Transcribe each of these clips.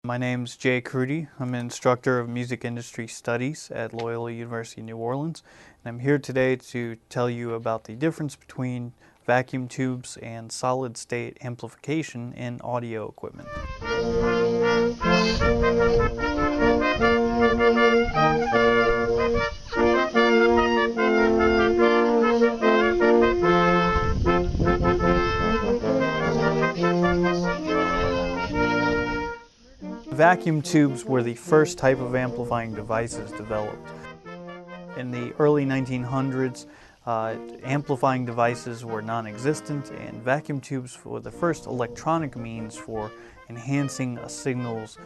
My name's Crutti. I'm an instructor of music industry studies at Loyola University in New Orleans, and I'm here today to tell you about the difference between vacuum tubes and solid-state amplification in audio equipment. Vacuum tubes were the first type of amplifying devices developed. In the early 1900s, amplifying devices were non-existent, and vacuum tubes were the first electronic means for enhancing a signal's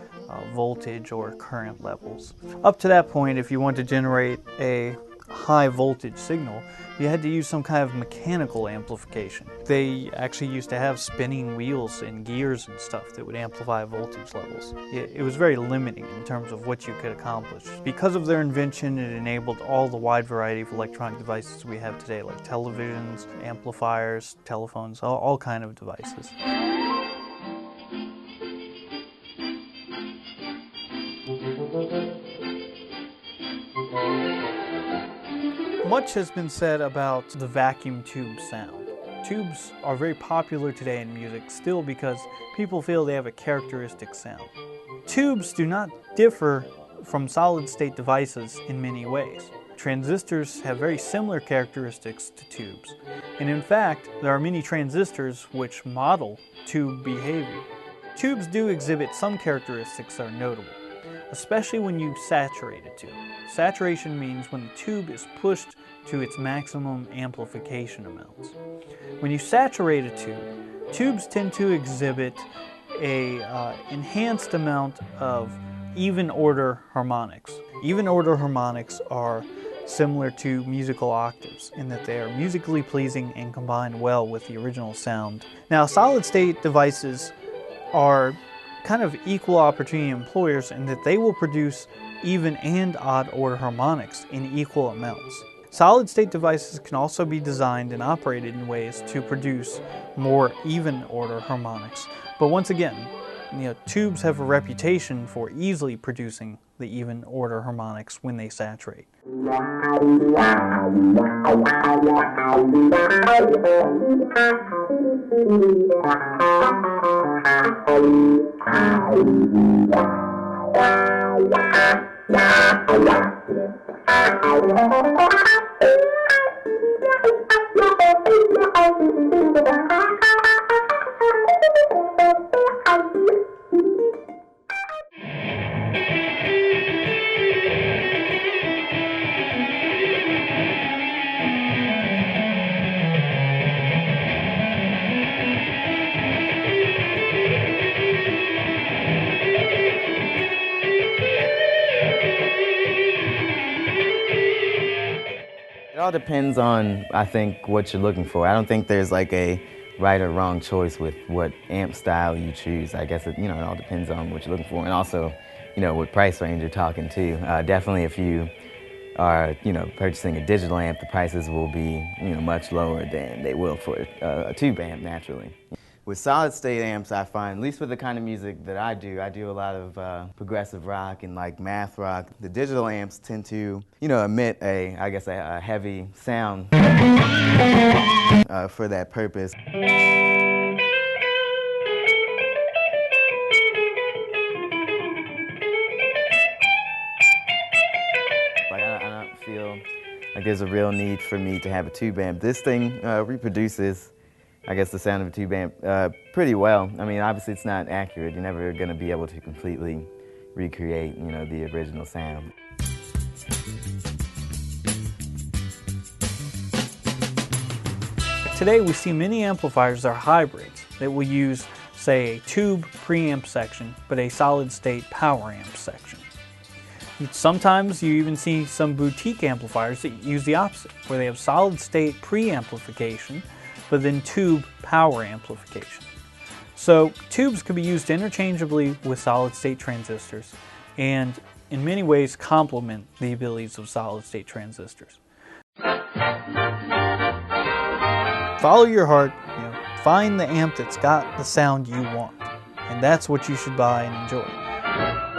voltage or current levels. Up to that point, if you want to generate a high voltage signal, you had to use some kind of mechanical amplification. They actually used to have spinning wheels and gears and stuff that would amplify voltage levels. It was very limiting in terms of what you could accomplish. Because of their invention, it enabled all the wide variety of electronic devices we have today, like televisions, amplifiers, telephones, all kind of devices. Much has been said about the vacuum tube sound. Tubes are very popular today in music still because people feel they have a characteristic sound. Tubes do not differ from solid-state devices in many ways. Transistors have very similar characteristics to tubes, and in fact, there are many transistors which model tube behavior. Tubes do exhibit some characteristics that are notable, especially when you saturate a tube. Saturation means when the tube is pushed to its maximum amplification amounts. When you saturate a tube, tubes tend to exhibit a enhanced amount of even order harmonics. Even order harmonics are similar to musical octaves in that they are musically pleasing and combine well with the original sound. Now, solid-state devices are kind of equal opportunity employers in that they will produce even and odd order harmonics in equal amounts. Solid-state devices can also be designed and operated in ways to produce more even order harmonics. But once again, tubes have a reputation for easily producing the even order harmonics when they saturate. It all depends on, I think, what you're looking for. I don't think there's like a right or wrong choice with what amp style you choose. I guess it all depends on what you're looking for, and also, what price range you're talking to. Definitely, if you are, purchasing a digital amp, the prices will be, much lower than they will for a tube amp, naturally. With solid-state amps, I find, at least with the kind of music that I do a lot of progressive rock and like math rock. The digital amps tend to, emit a heavy sound for that purpose. I don't feel like there's a real need for me to have a tube amp. This thing reproduces, the sound of a tube amp pretty well. I mean, obviously it's not accurate. You're never going to be able to completely recreate, the original sound. Today we see many amplifiers that are hybrids that will use, say, a tube preamp section, but a solid-state power amp section. Sometimes you even see some boutique amplifiers that use the opposite, where they have solid-state preamplification, but then tube power amplification. So tubes can be used interchangeably with solid-state transistors and in many ways complement the abilities of solid-state transistors. Follow your heart, find the amp that's got the sound you want, and that's what you should buy and enjoy. Bye.